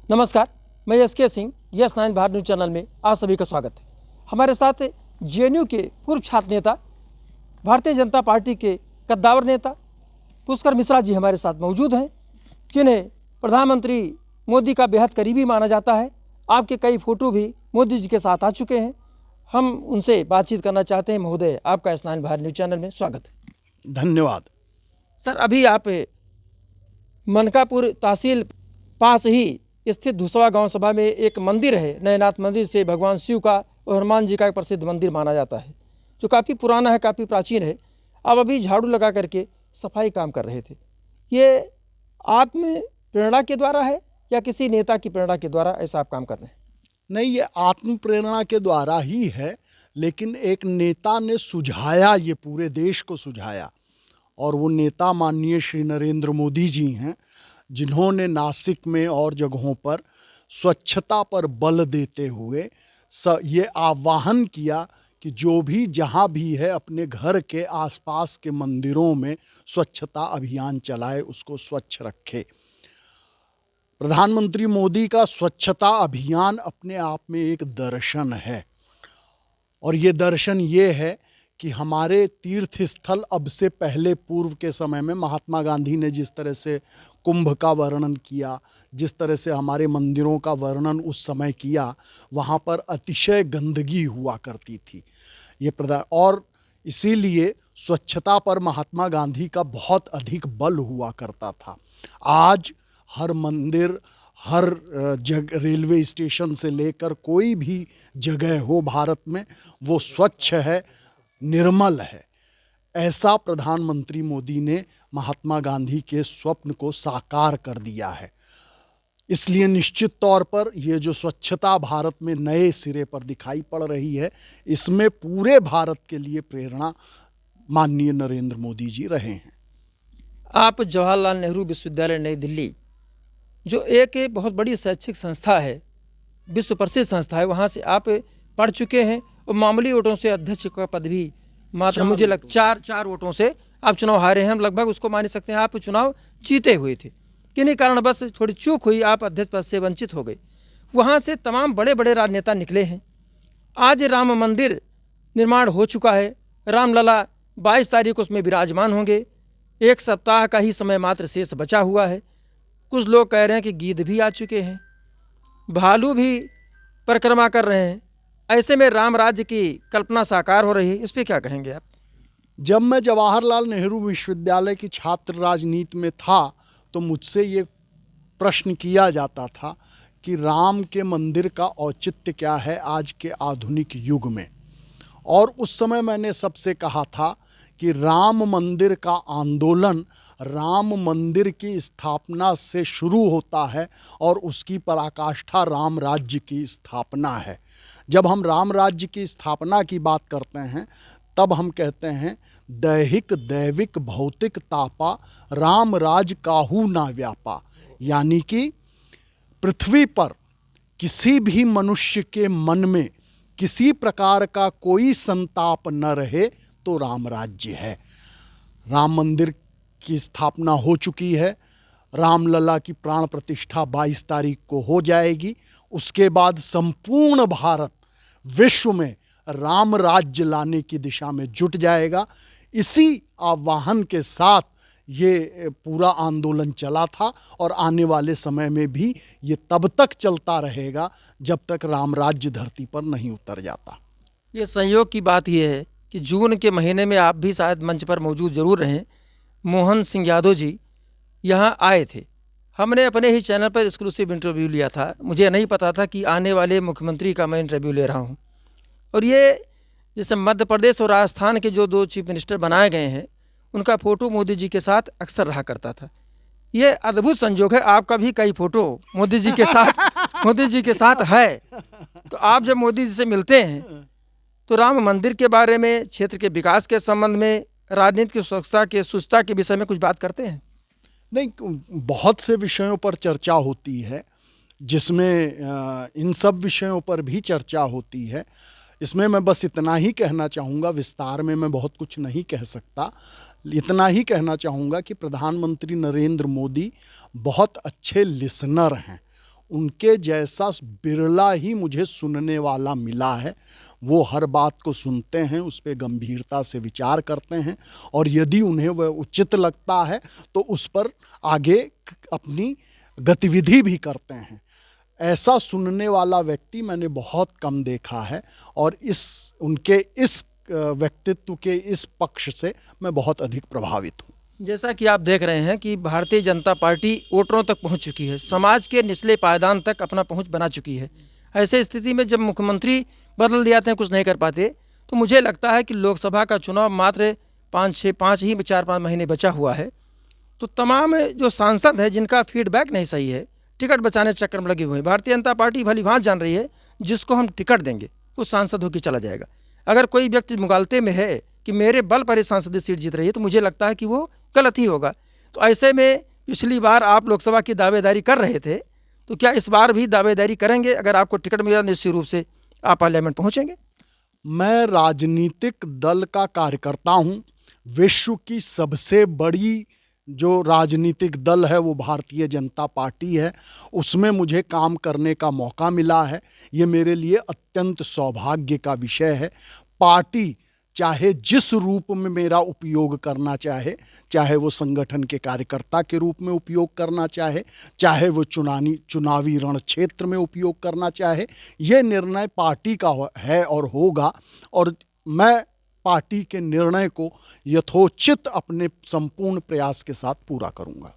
नमस्कार, मैं S K Singh, yes 9 Bharat news channel में आप सभी का स्वागत है। हमारे साथ जेएनयू के पूर्व छात्र नेता, भारतीय जनता पार्टी के कद्दावर नेता पुष्कर मिश्रा जी हमारे साथ मौजूद हैं, जिन्हें प्रधानमंत्री मोदी का बेहद करीबी माना जाता है। आपके कई फोटो भी मोदी जी के साथ आ चुके हैं। हम उनसे बातचीत करना चाहते हैं। महोदय, आपका यस 9 भारत न्यूज़ चैनल में स्वागत है। धन्यवाद। सर, अभी आप मनकापुर तहसील पास ही स्थित धुसवा गांव सभा में एक मंदिर है, नयनाथ मंदिर से भगवान शिव का और हनुमान जी का एक प्रसिद्ध मंदिर माना जाता है, जो काफ़ी पुराना है, काफ़ी प्राचीन है। अब अभी झाड़ू लगा करके सफाई काम कर रहे थे। ये आत्म प्रेरणा के द्वारा है या किसी नेता की प्रेरणा के द्वारा ऐसा आप काम कर रहे हैं? नहीं, ये आत्म प्रेरणा के द्वारा ही है, लेकिन एक नेता ने सुझाया, ये पूरे देश को सुझाया, और वो नेता माननीय श्री नरेंद्र मोदी जी हैं, जिन्होंने नासिक में और जगहों पर स्वच्छता पर बल देते हुए ये आह्वान किया कि जो भी जहाँ भी है अपने घर के आसपास के मंदिरों में स्वच्छता अभियान चलाए, उसको स्वच्छ रखे। प्रधानमंत्री मोदी का स्वच्छता अभियान अपने आप में एक दर्शन है, और ये दर्शन ये है कि हमारे तीर्थ स्थल अब से पहले पूर्व के समय में महात्मा गांधी ने जिस तरह से कुंभ का वर्णन किया, जिस तरह से हमारे मंदिरों का वर्णन उस समय किया, वहाँ पर अतिशय गंदगी हुआ करती थी। और इसीलिए स्वच्छता पर महात्मा गांधी का बहुत अधिक बल हुआ करता था। आज हर मंदिर, हर रेलवे स्टेशन से लेकर कोई भी जगह हो भारत में, वो स्वच्छ है, निर्मल है। ऐसा प्रधानमंत्री मोदी ने महात्मा गांधी के स्वप्न को साकार कर दिया है। इसलिए निश्चित तौर पर ये जो स्वच्छता भारत में नए सिरे पर दिखाई पड़ रही है, इसमें पूरे भारत के लिए प्रेरणा माननीय नरेंद्र मोदी जी रहे हैं। आप जवाहरलाल नेहरू विश्वविद्यालय नई दिल्ली, जो एक बहुत बड़ी शैक्षिक संस्था है, विश्व प्रसिद्ध संस्था है, वहाँ से आप पढ़ चुके हैं और मामूली वोटों से अध्यक्ष का पद भी मात्र मुझे लग चार वोटों से आप चुनाव हारे हैं। हम लगभग उसको मान सकते हैं आप चुनाव जीते हुए थे, किन्हीं कारण बस थोड़ी चूक हुई, आप अध्यक्ष पद से वंचित हो गए। वहाँ से तमाम बड़े बड़े राजनेता निकले हैं। आज राम मंदिर निर्माण हो चुका है, रामलला 22 तारीख को उसमें विराजमान होंगे। 1 सप्ताह का ही समय मात्र शेष बचा हुआ है। कुछ लोग कह रहे हैं कि गिद्ध भी आ चुके हैं, भालू भी परिक्रमा कर रहे हैं। ऐसे में राम राज्य की कल्पना साकार हो रही है, इस पर क्या कहेंगे आप? जब मैं जवाहरलाल नेहरू विश्वविद्यालय की छात्र राजनीति में था तो मुझसे ये प्रश्न किया जाता था कि राम के मंदिर का औचित्य क्या है आज के आधुनिक युग में। और उस समय मैंने सबसे कहा था कि राम मंदिर का आंदोलन राम मंदिर की स्थापना से शुरू होता है और उसकी पराकाष्ठा राम राज्य की स्थापना है। जब हम राम राज्य की स्थापना की बात करते हैं तब हम कहते हैं दैहिक दैविक भौतिक तापा राम राज काहू ना व्यापा, यानी कि पृथ्वी पर किसी भी मनुष्य के मन में किसी प्रकार का कोई संताप न रहे तो राम राज्य है। राम मंदिर की स्थापना हो चुकी है, रामलला की प्राण प्रतिष्ठा 22 तारीख को हो जाएगी। उसके बाद संपूर्ण भारत विश्व में राम राज्य लाने की दिशा में जुट जाएगा। इसी आह्वान के साथ ये पूरा आंदोलन चला था और आने वाले समय में भी ये तब तक चलता रहेगा जब तक राम राज्य धरती पर नहीं उतर जाता। ये संयोग की बात यह है कि जून के महीने में आप भी शायद मंच पर मौजूद जरूर रहें। मोहन सिंह यादव जी यहाँ आए थे, हमने अपने ही चैनल पर एक्सक्लूसिव इंटरव्यू लिया था। मुझे नहीं पता था कि आने वाले मुख्यमंत्री का मैं इंटरव्यू ले रहा हूँ। और ये जैसे मध्य प्रदेश और राजस्थान के जो 2 चीफ मिनिस्टर बनाए गए हैं, उनका फ़ोटो मोदी जी के साथ अक्सर रहा करता था। ये अद्भुत संयोग है, आपका भी कई फ़ोटो मोदी जी के साथ है। तो आप जब मोदी जी से मिलते हैं तो राम मंदिर के बारे में, क्षेत्र के विकास के संबंध में, राजनीति की स्वच्छता के शुचिता के विषय में कुछ बात करते हैं? नहीं, बहुत से विषयों पर चर्चा होती है, जिसमें इन सब विषयों पर भी चर्चा होती है। इसमें मैं बस इतना ही कहना चाहूँगा, विस्तार में मैं बहुत कुछ नहीं कह सकता, इतना ही कहना चाहूँगा कि प्रधानमंत्री नरेंद्र मोदी बहुत अच्छे लिसनर हैं। उनके जैसा बिरला ही मुझे सुनने वाला मिला है। वो हर बात को सुनते हैं, उस पर गंभीरता से विचार करते हैं और यदि उन्हें वह उचित लगता है तो उस पर आगे अपनी गतिविधि भी करते हैं। ऐसा सुनने वाला व्यक्ति मैंने बहुत कम देखा है और उनके इस व्यक्तित्व के इस पक्ष से मैं बहुत अधिक प्रभावित हूँ। जैसा कि आप देख रहे हैं कि भारतीय जनता पार्टी वोटरों तक पहुंच चुकी है, समाज के निचले पायदान तक अपना पहुंच बना चुकी है। ऐसे स्थिति में जब मुख्यमंत्री बदल दिए जाते हैं, कुछ नहीं कर पाते, तो मुझे लगता है कि लोकसभा का चुनाव मात्र 4-5 महीने बचा हुआ है। तो तमाम जो सांसद हैं जिनका फीडबैक नहीं सही है, टिकट बचाने चक्कर में लगे हुए हैं, भारतीय जनता पार्टी भली भांति जान रही है जिसको हम टिकट देंगे वो सांसद होकर चला जाएगा। अगर कोई व्यक्ति मुगालते में है कि मेरे बल पर ये सांसदीय सीट जीत रही है, तो मुझे लगता है कि वो गलत ही होगा। तो ऐसे में पिछली बार आप लोकसभा की दावेदारी कर रहे थे, तो क्या इस बार भी दावेदारी करेंगे? अगर आपको टिकट मिला निश्चित रूप से आप पार्लियामेंट पहुंचेंगे। मैं राजनीतिक दल का कार्यकर्ता हूँ। विश्व की सबसे बड़ी जो राजनीतिक दल है वो भारतीय जनता पार्टी है। उसमें मुझे काम करने का मौका मिला है। ये मेरे लिए अत्यंत सौभाग्य का विषय है। पार्टी चाहे जिस रूप में मेरा उपयोग करना चाहे, चाहे वो संगठन के कार्यकर्ता के रूप में उपयोग करना चाहे, चाहे वो चुनावी रण क्षेत्र में उपयोग करना चाहे, ये निर्णय पार्टी का है और होगा। और मैं पार्टी के निर्णय को यथोचित अपने संपूर्ण प्रयास के साथ पूरा करूंगा।